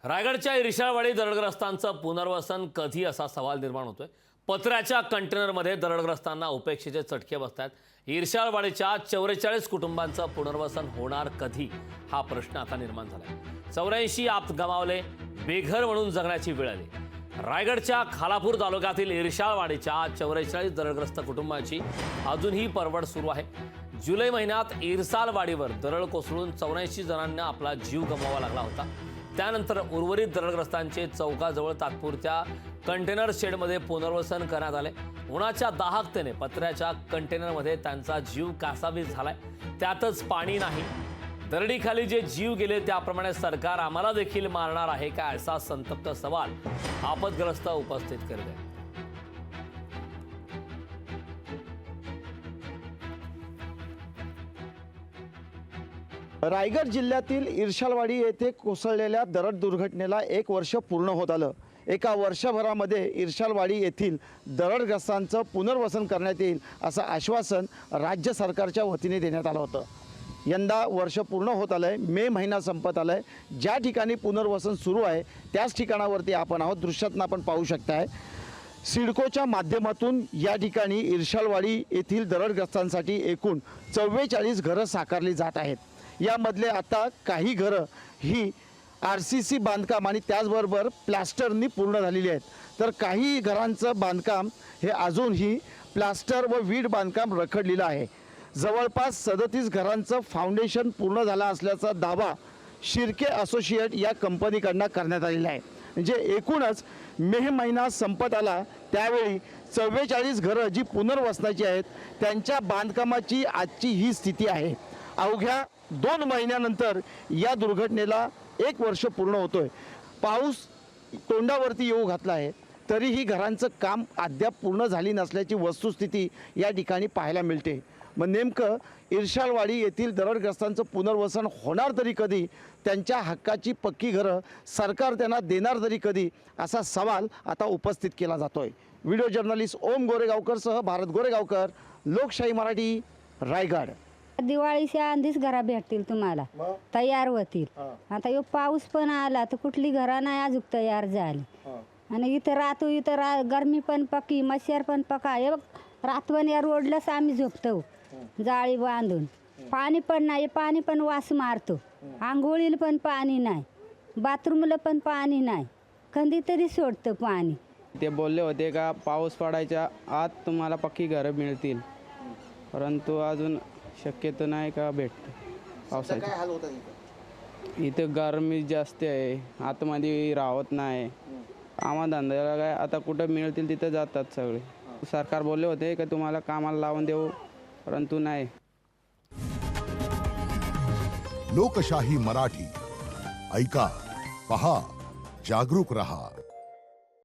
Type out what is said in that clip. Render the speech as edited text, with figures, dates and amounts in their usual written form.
रायगडच्या इर्शाळवाडी दरडग्रस्तांचं पुनर्वसन कधी असा सवाल निर्माण होतोय। पत्र्याच्या कंटेनरमध्ये दरडग्रस्तांना उपेक्षेचे चटके बसतात। इर्शाळवाडीच्या 44 कुटुंबांचं पुनर्वसन होणार कधी हा प्रश्न आता निर्माण झालाय। 84 आप गमावले, बेघर म्हणून जगण्याची वेळ आली। रायगडच्या खालापूर तालुक्यातील इर्शाळवाडीच्या 44 दरडग्रस्त कुटुंबांची अजूनही परवड सुरू आहे। जुलै महिन्यात इर्शाळवाडीवर दरड कोसळून 84 जणांना आपला जीव गमवावा लागला होता। त्यानंतर उर्वरित दरडग्रस्तांचे चौकाजवळ तात्पुरत्या कंटेनर शेडमध्ये पुनर्वसन करण्यात आले। उन्हाच्या दाहकतेने पत्र्याच्या कंटेनरमध्ये त्यांचा जीव कासावीस झालाय। त्यातच पाणी नाही। दरडीखाली जे जीव गेले त्याप्रमाणे सरकार आम्हाला देखील मारणार आहे का, असा संतप्त सवाल आपदग्रस्त उपस्थित करत आहे। रायगड जिल्ह्यातील इर्शाळवाडी येथे कोसळलेल्या दरड दुर्घटनेला 1 वर्ष पूर्ण होत आलं। एका वर्षभरामध्ये इर्शाळवाडी येथील दरडग्रस्तांचं पुनर्वसन करण्यात येईल असं आश्वासन राज्य सरकारच्या वतीने देण्यात आलं होतं। यंदा वर्ष पूर्ण होत आलंय, मे महिना संपत आलाय। ज्या ठिकाणी पुनर्वसन सुरू आहे त्याच ठिकाणावरती आपण आहोत। दृश्यातून आपण पाहू शकताय सिडकोच्या माध्यमातून या ठिकाणी इर्शाळवाडी येथील दरडग्रस्तांसाठी एकूण 44 घरं साकारली जात आहेत। यामधले आता काही घरं ही RCC बांधकाम आणि त्याचबरोबर प्लास्टरनी पूर्ण झालेली आहेत, तर काही घरांचं बांधकाम हे अजूनही प्लास्टर व वीट बांधकाम रखडलेलं आहे। जवळपास 37 घरांचं फाउंडेशन पूर्ण झालं असल्याचा दावा शिर्के असोसिएट या कंपनीकडनं करण्यात आलेला आहे। म्हणजे एकूणच मे महिना संपत आला त्यावेळी 44 घरं जी पुनर्वसनाची आहेत त्यांच्या बांधकामाची आजची ही स्थिती आहे। अवघ्या 2 महिन्यानंतर या दुर्घटनेला 1 वर्ष पूर्ण होतोय। पाऊस तोंडावरती येऊ घातला आहे तरीही घरांचं काम अद्याप पूर्ण झाली नसल्याची वस्तुस्थिती या ठिकाणी पाहायला मिळते। मग नेमकं इर्शाळवाडी येथील दरडग्रस्तांचं पुनर्वसन होणार तरी कधी, त्यांच्या हक्काची पक्की घरं सरकार त्यांना देणार तरी कधी, असा सवाल आता उपस्थित केला जातोय। व्हिडिओ जर्नलिस्ट ओम गोरेगावकरसह भारत गोरेगावकर, लोकशाही मराठी, रायगड। दिवाळीच्या आधीच घरा भेटतील तुम्हाला, तयार होतील। आता यो पाऊस पण आला तर कुठली घरा नाही अजून तयार झाली। आणि इथं राहतो, इथं गरमी पण पक्की, मच्छर पण पका। हे बघ रातवण या रोडलाच आम्ही झोपतो जाळी बांधून। पाणी पण नाही, पाणी पण वास मारतो। आंघोळीला पण पाणी नाही, बाथरूमला पण पाणी नाही, कधी तरी सोडतं पाणी। ते बोलले होते का पाऊस पडायच्या आत तुम्हाला पक्की घरं मिळतील, परंतु अजून शक्यतो नाही का भेटतं पावसाची। इथं गरमी जास्त आहे, आतमध्ये राहत नाही। कामा धंद्याला काय आता कुठं मिळतील तिथं जातात सगळे। सरकार बोलले होते का तुम्हाला कामाला लावून देऊ, परंतु नाही। लोकशाही मराठी ऐका, पहा, जागरूक रहा।